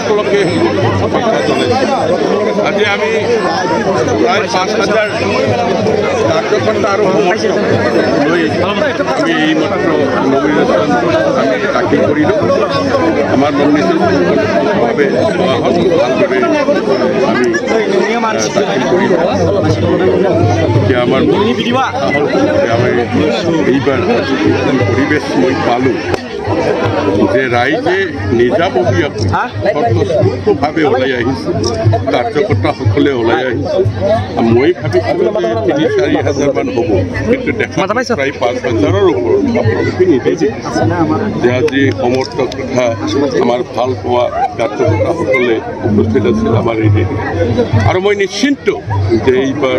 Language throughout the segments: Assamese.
সকলকে আজি আমি প্রায় ৫,০০০ কার্যকর্তা আর সমর্থক লৈ আমি এইমাত্র নমিনেশন আমি দাখিল করিলো। আমার নমিনেশন ভাবে ভালভাবে আমি দাখিল করিলো যে আমার এইবার পরিবেশ মই পালো যে ৰাইজে নিজাববীয়াকৈ স্বতঃস্ফূৰ্তভাৱে ওলাই আহিছে, কাৰ্যকৰ্তাসকলে ওলাই আহিছে। মই ভাবিছিলোঁ যে ৩-৪ হাজাৰমান হ'ব, কিন্তু দেখা প্ৰায় ৫,০০০ৰ ওপৰত আপোনালোকে নিজেই যে আজি সমৰ্থক তথা আমাৰ ভাল পোৱা কাৰ্যকৰ্তাসকলে উপস্থিত আছিল আমাৰ এই দিন। আৰু মই নিশ্চিন্ত যে এইবাৰ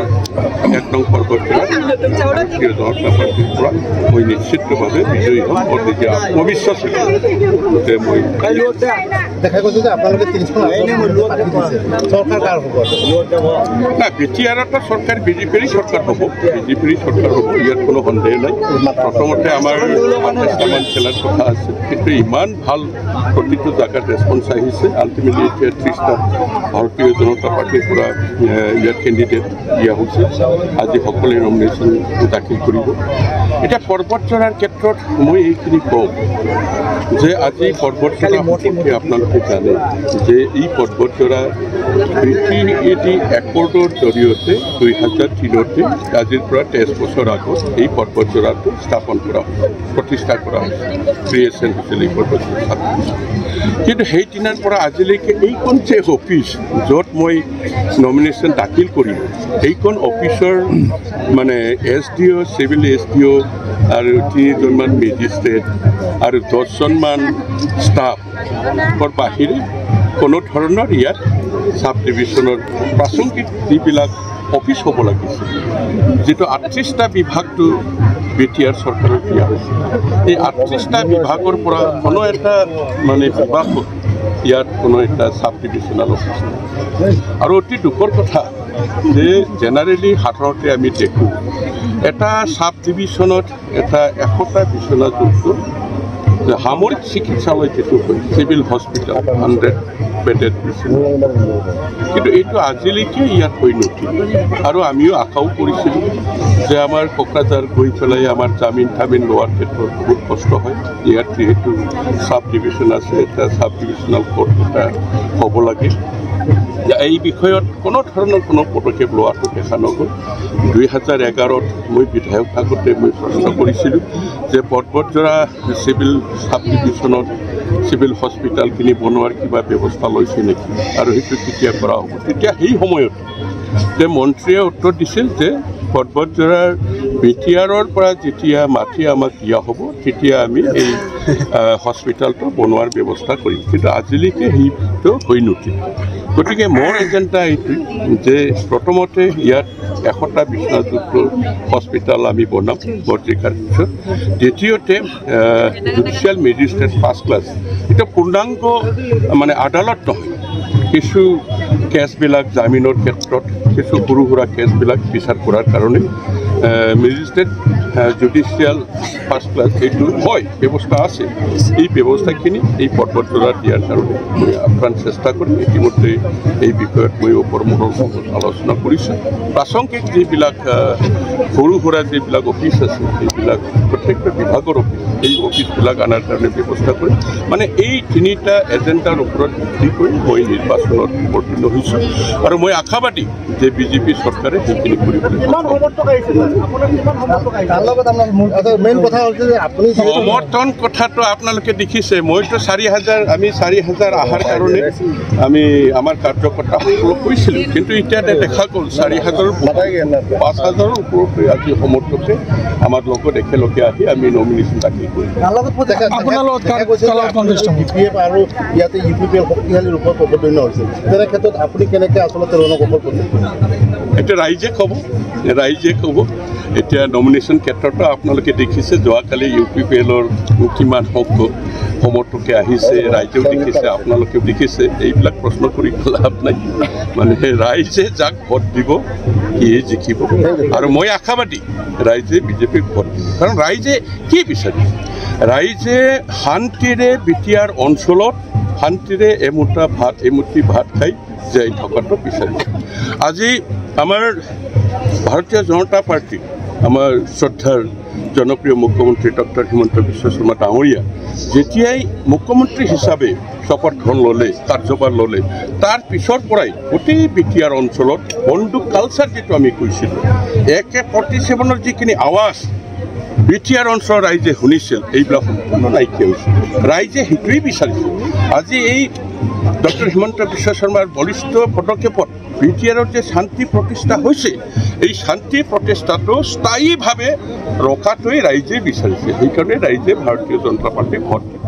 ১ নং পৰ্বতজোৰা ভাৰতীয় জনতা পাৰ্টীৰ পৰা মই নিশ্চিতভাৱে বিজয়ী হ'ম। গতিকে আত্মবিশ্বাস যে মই দেখা গৈছে যে আপোনালোকে ৩০খন চৰকাৰ কাৰ হ'ব না বিটিআৰটা চৰকাৰ বিজেপিৰ চৰকাৰ হ'ব, বিজেপিৰ চৰকাৰ হ'ব, ইয়াত কোনো সন্দেহ নাই। প্ৰথমতে আমাৰ ২৮টামান খেলাৰ কথা আছে, কিন্তু ইমান ভাল প্ৰতিটো জেগাত ৰেছপন্স আহিছে। আল্টিমেটলি এতিয়া ৩০টা ভাৰতীয় জনতা পাৰ্টীৰ পৰা ইয়াত কেণ্ডিডেট দিয়া হৈছে। আজি সকলোৱে নমিনেশ্যন দাখিল কৰিব। এতিয়া পৰ্বতজোৰাৰ ক্ষেত্ৰত মই এইখিনি কওঁ যে আজি পৰ্বতজোৰা সম্পৰ্কে আপোনালোকে জানে যে এই পৰ্বতজোৰা ট্ৰিটি একৰ্ডৰ জৰিয়তে ২০০৩তে আজিৰ পৰা ২৩ বছৰ আগত এই পৰ্বতজোৰাটো স্থাপন কৰা প্ৰতিষ্ঠা কৰা হৈছে, ক্ৰিয়েশ্যন হৈছিল এই পৰ্বতজোৰা। কিন্তু সেই দিনাৰ পৰা আজিলৈকে এইখন যে অফিচ য'ত মই নমিনেশ্যন দাখিল কৰিলোঁ, এইখন অফিচৰ মানে SDO, চিভিল SDO আৰু ৩জনমান মেজিষ্ট্ৰেট আৰু ১০জনমান ষ্টাফৰ বাহিৰে কোনো ধৰণৰ ইয়াত সাব ডিভিশ্যনৰ প্ৰাসংগিক যিবিলাক অফিচ হ'ব লাগিছিল, যিটো ৩৮টা বিভাগটো বিটিআৰ চৰকাৰক দিয়া হৈছে, এই ৩৮টা বিভাগৰ পৰা কোনো এটা মানে বিভাগত ইয়াত কোনো এটা সাব ডিভিশ্যনেল অফিচ নাই। আৰু অতি দুখৰ কথা যে জেনেৰেলি সাধাৰণতে আমি দেখোঁ এটা সাব ডিভিশ্যনত এটা ১০০টা বিচনাযুক্ত সামৰিক চিকিৎসালয় যিটো হয়, চিভিল হস্পিটেল 100 বেডেড বিচনা, কিন্তু এইটো আজিলৈকে ইয়াত হৈ নুঠিল। আৰু আমিও আশাও কৰিছিলোঁ যে আমাৰ কোকৰাঝাৰ গৈ পেলাই আমাৰ জামিন লোৱাৰ ক্ষেত্ৰত বহুত কষ্ট হয়। ইয়াত যিহেতু সাব ডিভিশ্যন আছে, এটা সাব ডিভিশ্যনেল কোৰ্ট এটা হ'ব লাগে। এই বিষয়ত কোনো ধৰণৰ কোনো পদক্ষেপ লোৱাটো দেখা নগ'ল। ২০১১ত মই বিধায়ক থাকোঁতে মই প্ৰশ্ন কৰিছিলোঁ যে পৰ্বতজোৰা চিভিল সাব ডিভিশ্যনত চিভিল হস্পিটেলখিনি বনোৱাৰ কিবা ব্যৱস্থা লৈছে নেকি আৰু সেইটো কেতিয়া কৰা হ'ব। তেতিয়া সেই সময়ত যে মন্ত্ৰীয়ে উত্তৰ দিছিল যে পৰ্বতজোৰাৰ বিটিআৰৰ পৰা যেতিয়া মাটি আমাক দিয়া হ'ব তেতিয়া আমি এই হস্পিটেলটো বনোৱাৰ ব্যৱস্থা কৰিম, কিন্তু আজিলৈকে সেইটো হৈ নুঠিল। গতিকে মোৰ এজেণ্ডা এইটো যে প্ৰথমতে ইয়াত ১০০টা বিচনাযুক্ত হস্পিটেল আমি বনাম বৰ্তিকাৰ পিছত। দ্বিতীয়তে জুডিচিয়েল মেজিষ্ট্ৰেট ফাৰ্ষ্ট ক্লাছ, এটা পূৰ্ণাংগ মানে আদালত নহয়, কিছু কেছবিলাক জামিনৰ ক্ষেত্ৰত কিছু সৰু সুৰা কেছবিলাক বিচাৰ কৰাৰ কাৰণে মেজিষ্ট্ৰেট জুডিচিয়েল ফাৰ্ষ্ট ক্লাছ এইটো হয়, ব্যৱস্থা আছে। এই ব্যৱস্থাখিনি এই পৰ্বতজোৰাত দিয়াৰ কাৰণে মই আপ্ৰাণ চেষ্টা কৰিম। ইতিমধ্যে এই বিষয়ত মই ওপৰমহলৰ লগত আলোচনা কৰিছোঁ। প্ৰাসংগিক যিবিলাক সৰু সুৰা যিবিলাক অফিচ আছে, সেইবিলাক প্ৰত্যেকটা বিভাগৰ অফিচ, এই অফিচবিলাক অনাৰ কাৰণে ব্যৱস্থা কৰিম। মানে এই ৩টা এজেণ্ডাৰ ওপৰত ভিত্তি কৰি মই নিৰ্বাচনত অৱতীৰ্ণ হৈছোঁ আৰু মই আশাবাদী যে বিজেপি চৰকাৰে সেইখিনি কৰিবলৈ সমৰ্থন কথাটো আপোনালোকে দেখিছে। মইতো ৪,০০০ আমি ৪,০০০ অহাৰ কাৰণে আমি আমাৰ কাৰ্যকৰ্তাসকলক কৈছিলোঁ, কিন্তু এতিয়া দেখা গ'ল ৪,০০০ৰ ৫,০০০ৰ ওপৰত আজি সমৰ্থকে আমাৰ লগত একেলগে আহি আমি নমিনেশ্যন দাখিল কৰিম। আৰু ইয়াতে UPPL শক্তিশালী ৰূপত অৱতীৰ্ণ হৈছিল, তেনে ক্ষেত্ৰত আপুনি কেনেকৈ আচলতে ৰণকৌশল কৰিছে? এইটো ৰাইজে ক'ব, ৰাইজে ক'ব। এতিয়া নমিনেশ্যন ক্ষেত্ৰতো আপোনালোকে দেখিছে যোৱাকালি UPPLৰ কিমান সমৰ্থকে আহিছে, ৰাইজেও দেখিছে, আপোনালোকেও দেখিছে। এইবিলাক প্ৰশ্ন কৰি লাভ নাই, মানে ৰাইজে যাক ভোট দিব সিয়ে জিকিব। আৰু মই আশাবাদী ৰাইজে বিজেপিক ভোট দিব, কাৰণ ৰাইজে কি বিচাৰে? ৰাইজে শান্তিৰে বিটিয়াৰ অঞ্চলত শান্তিৰে এমুঠি ভাত খাই জীয়াই থকাটো বিচাৰিছে। আজি আমাৰ ভাৰতীয় জনতা পাৰ্টি, আমাৰ শ্ৰদ্ধাৰ জনপ্ৰিয় মুখ্যমন্ত্ৰী ডক্টৰ হিমন্ত বিশ্ব শৰ্মা ডাঙৰীয়া যেতিয়াই মুখ্যমন্ত্ৰী হিচাপে শপত গ্ৰহণ ল'লে, কাৰ্যভাৰ ল'লে, তাৰ পিছৰ পৰাই গোটেই বিটিয়াৰ অঞ্চলত বন্দুক কালচাৰ যিটো আমি কৈছিলোঁ, AK-47ৰ যিখিনি আৱাজ বিটিয়াৰ অঞ্চলৰ ৰাইজে শুনিছিল, এইবিলাক সম্পূৰ্ণ নাইকিয়া হৈছে। ৰাইজে সেইটোৱেই বিচাৰিছে। আজি এই ডক্টৰ হিমন্ত বিশ্ব শৰ্মাৰ বলিষ্ঠ পদক্ষেপত বিটিয়াৰৰ যে শান্তি প্ৰতিষ্ঠা হৈছে, এই শান্তি প্ৰতিষ্ঠাটো স্থায়ীভাৱে ৰখাটোৱেই ৰাইজে বিচাৰিছে। সেইকাৰণে ৰাইজে ভাৰতীয় জনতা পাৰ্টীক ভোট দিব।